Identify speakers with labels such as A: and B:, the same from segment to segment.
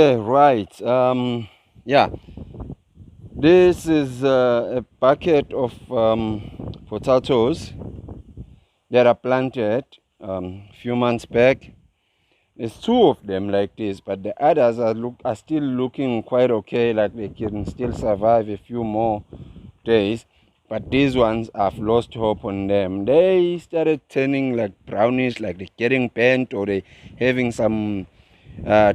A: Right. Yeah. This is a bucket of potatoes that are planted a few months back. There's two of them like this, but the others are still looking quite okay, like they can still survive a few more days. But these ones, I've lost hope on them. They started turning like brownish, like they're getting bent or they having some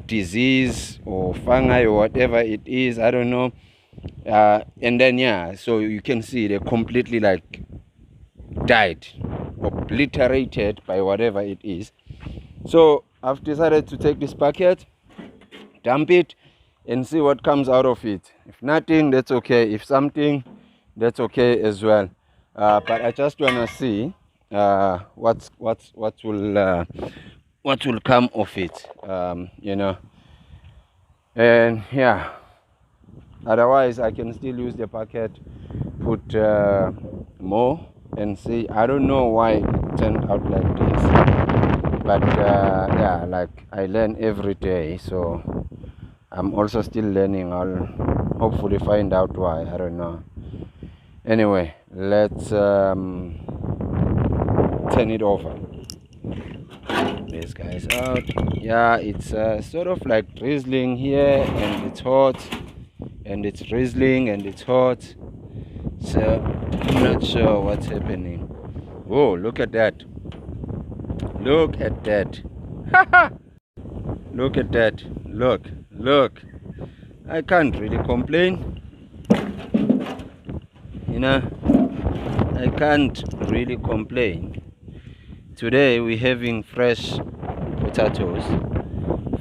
A: disease or fungi or whatever it is. I don't know. And then yeah, so you can see they completely like died, obliterated by whatever it is. So I've decided to take this bucket, dump it, and see what comes out of it. If nothing, that's okay. If something, that's okay as well. But I just wanna see what will come of it. And yeah. Otherwise, I can still use the bucket, put more, and see. I don't know why it turned out like this, but yeah, like I learn every day, so I'm also still learning. I'll hopefully find out why. I don't know. Anyway, let's turn it over. This guy's out. Yeah, it's sort of like drizzling here, and it's hot, and it's drizzling, and it's hot. So I'm not sure what's happening. Whoa, look at that. Look at that. Look at that. Look. I can't really complain. I can't really complain. Today we're having fresh potatoes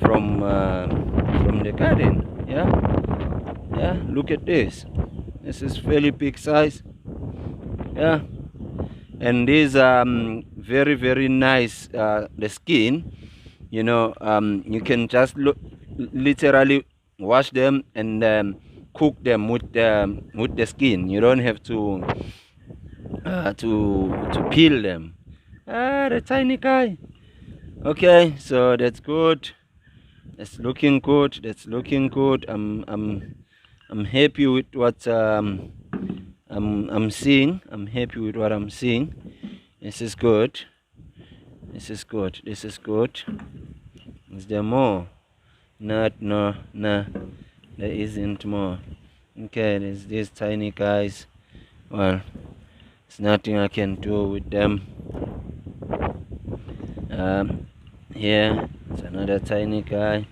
A: from the garden. Yeah, look at this. This is fairly big size. Yeah, and these very, very nice. The skin, you can just literally wash them and cook them with the skin. You don't have to peel them. The tiny guy. Okay, so that's good. That's looking good. I'm happy with what I'm seeing. I'm happy with what I'm seeing. This is good. Is there more? No. There isn't more. Okay, there's these tiny guys. Well, there's nothing I can do with them. Here, it's another tiny guy.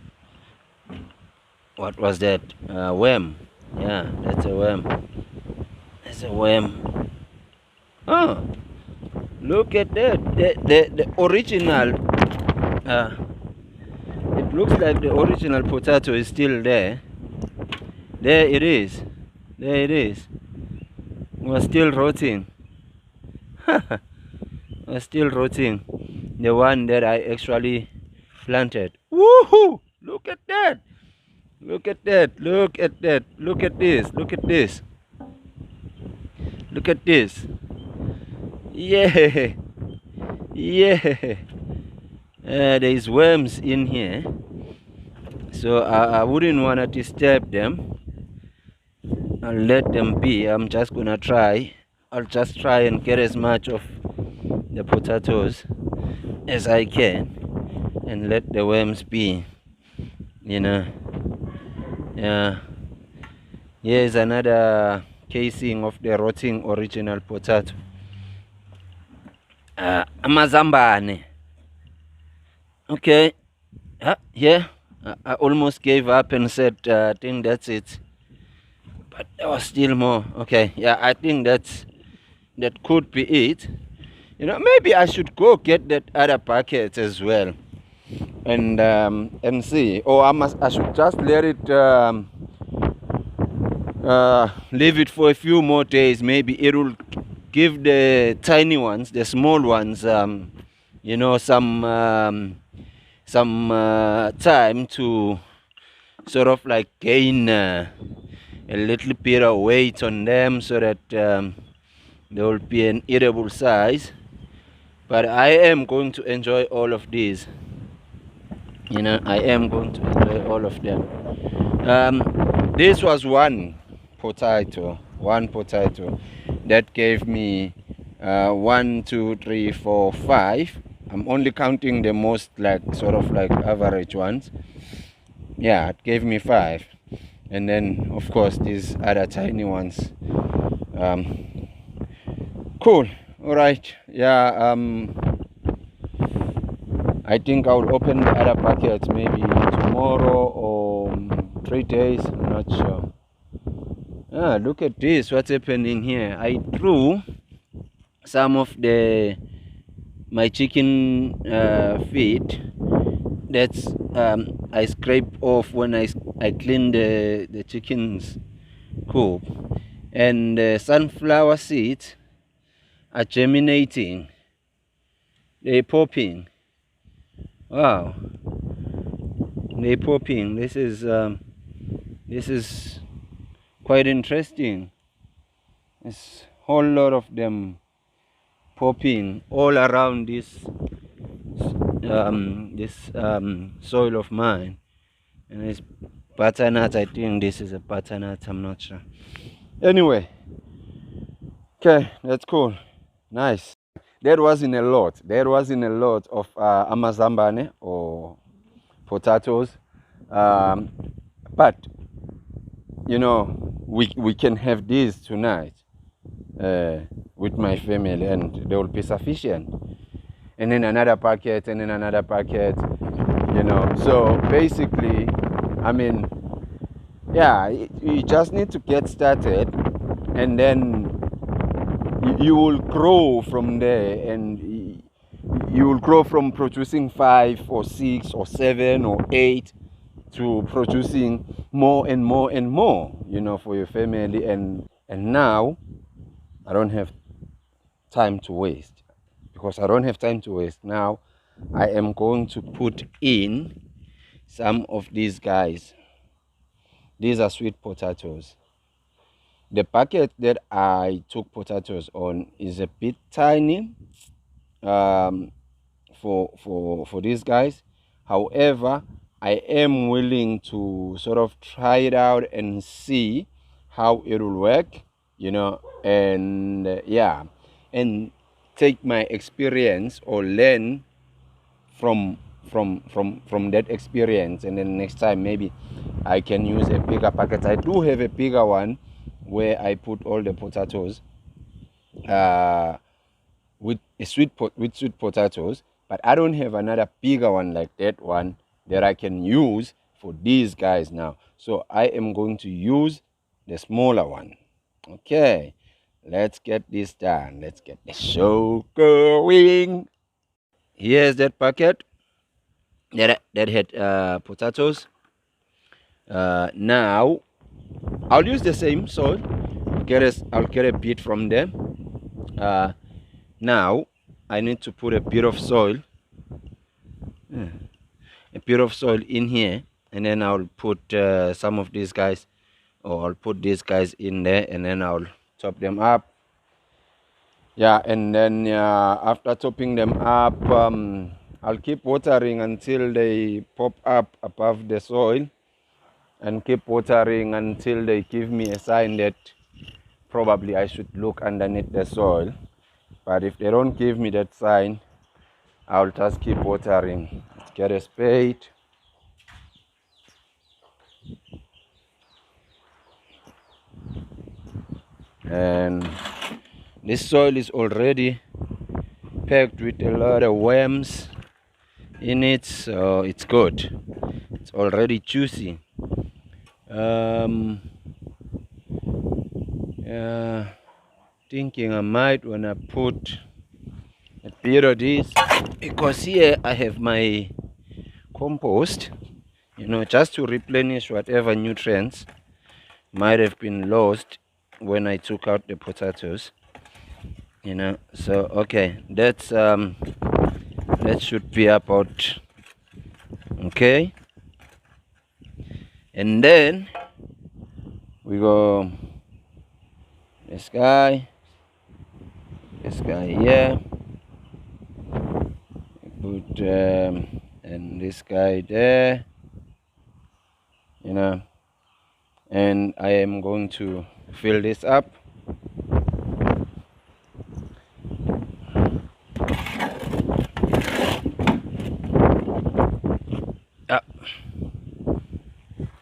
A: What was that? Worm. Yeah, that's a worm. Oh, look at that. The original. It looks like the original potato is still there. There it is. We're still rotting. We're still rotting. The one that I actually planted. Woohoo! Look at that. Look at this. Look at this. Yeah. There's worms in here. So I wouldn't want to disturb them. I'll let them be. I'm just gonna try. I'll just try and get as much of the potatoes as I can and let the worms be. Yeah. Here's another casing of the rotting original potato. Amazambane. Okay. Yeah. I almost gave up and said, I think that's it. But there was still more. Okay. Yeah, I think that could be it. Maybe I should go get that other packet as well, and see. Or I should just let it leave it for a few more days. Maybe it will give the tiny ones, the small ones, some time to sort of like gain a little bit of weight on them, so that they will be an eatable size. But I am going to enjoy all of these. You know, I am going to enjoy all of them. This was one potato that gave me 1, 2, 3, 4, 5. I'm only counting the most, like sort of like average ones. Yeah, it gave me 5, and then of course these other tiny ones. Cool. All right. Yeah. I think I'll open the other packets maybe tomorrow or 3 days. I'm not sure. Ah, look at this. What's happening here? I threw some of my chicken feed. That's I scrape off when I clean the chicken's coop, and the sunflower seeds are germinating. They're popping. Wow, they're popping. This is quite interesting. There's a whole lot of them popping all around this soil of mine, and it's butternut. I think this is a butternut. I'm not sure. Anyway, okay, that's cool. Nice. There wasn't a lot. There wasn't a lot of amazambane or potatoes, but you know, we can have this tonight with my family, and they will be sufficient. And then another packet, and then another packet. You know, so basically, I mean, yeah, you just need to get started, and then you will grow from there, and you will grow from producing 5 or 6 or 7 or 8 to producing more and more and more, you know, for your family. And now I don't have time to waste. Because I don't have time to waste now, I am going to put in some of these guys. These are sweet potatoes. The packet that I took potatoes on is a bit tiny for these guys. However, I am willing to sort of try it out and see how it will work, you know, and yeah, and take my experience or learn from that experience, and then next time maybe I can use a bigger packet. I do have a bigger one where I put all the potatoes with sweet potatoes, but I don't have another bigger one like that one that I can use for these guys now. So I am going to use the smaller one. Okay, let's get this done. Let's get the show going. Here's that packet that had potatoes. Now I'll use the same soil. I'll get a bit from them. Now I need to put a bit of soil in here, and then I'll put some of these guys, or I'll put these guys in there, and then I'll top them up. Yeah, and then after topping them up, I'll keep watering until they pop up above the soil, and keep watering until they give me a sign that probably I should look underneath the soil. But if they don't give me that sign, I'll just keep watering. Let's get a spade. And this soil is already packed with a lot of worms in it, so it's good. It's already juicy. Thinking I might wanna put a bit of this, because here I have my compost, you know, just to replenish whatever nutrients might have been lost when I took out the potatoes, you know. So okay, that should be about okay. And then we go this guy here, put and this guy there, you know, and I am going to fill this up.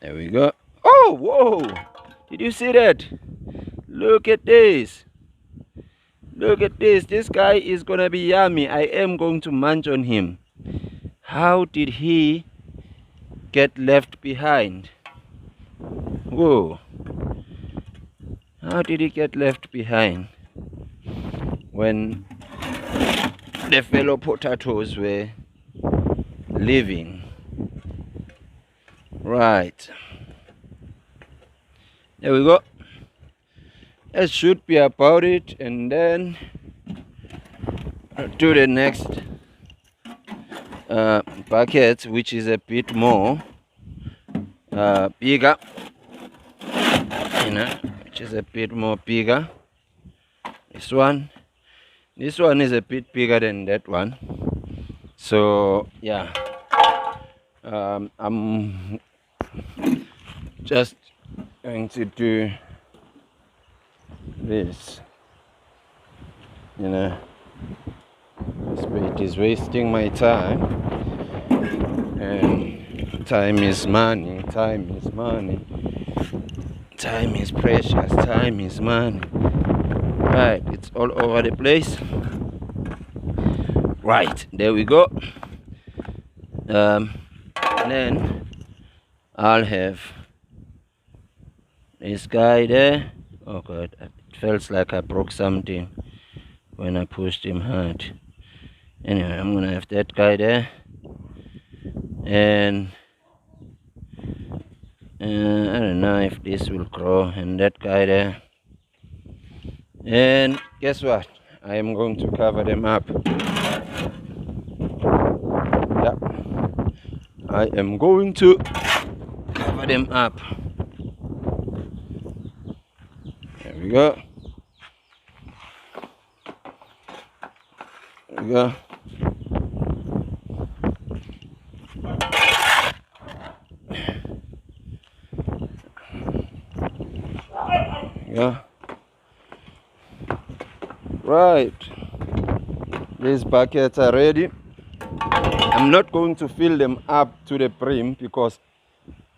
A: There we go. Oh, whoa! Did you see that? Look at this. Look at this. This guy is gonna be yummy. I am going to munch on him. How did he get left behind? Whoa. How did he get left behind when the fellow potatoes were living? Right. There we go. That should be about it, and then to the next bucket, which is a bit more bigger, which is a bit more bigger. This one is a bit bigger than that one. So yeah, I'm just going to do this, it is wasting my time, and time is money, time is precious, time is money. Right, it's all over the place. Right, there we go. And then I'll have this guy there. Oh god, it feels like I broke something when I pushed him hard. Anyway, I'm gonna have that guy there, and I don't know if this will grow, and that guy there. And guess what? I am going to cover them up. Yeah, I am going to cover them up. There we go. There we go. Yeah. Right. These buckets are ready. I'm not going to fill them up to the brim because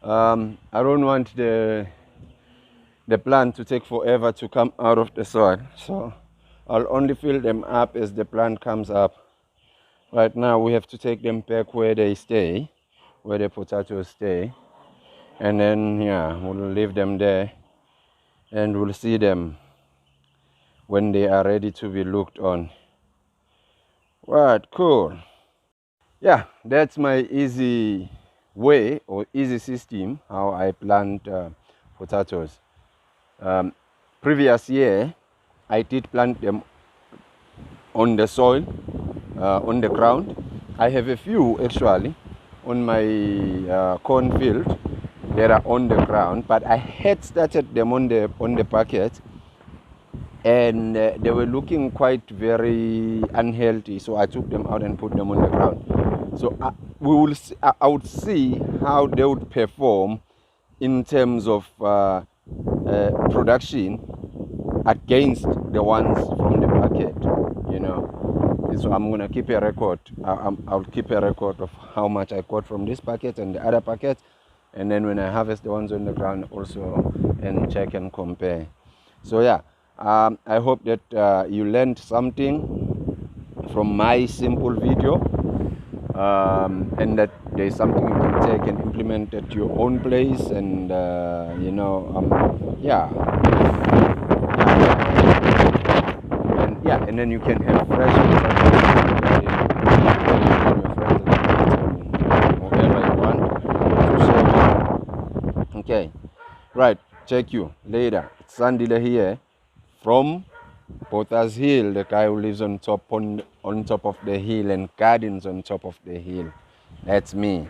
A: I don't want the plant to take forever to come out of the soil. So I'll only fill them up as the plant comes up. Right now we have to take them back where they stay, where the potatoes stay. And then, yeah, we'll leave them there. And we'll see them when they are ready to be looked on. Right, cool. Yeah, that's my easy way or easy system how I plant potatoes. Previous year, I did plant them on the soil, on the ground. I have a few actually on my cornfield that are on the ground, but I had started them on the bucket, and they were looking quite very unhealthy, so I took them out and put them on the ground. So I would see how they would perform in terms of production against the ones from the bucket, And so I'm gonna keep a record. I'll keep a record of how much I got from this bucket and the other bucket, and then when I harvest the ones on the ground also, and check and compare. So yeah, I hope that you learned something from my simple video, and that there's something you can take and implement at your own place, and and then you can have fresh whatever you want to share. Okay, right, check you later. It's Sandile here from Potter's Hill, the guy who lives on top of the hill and gardens on top of the hill. That's me.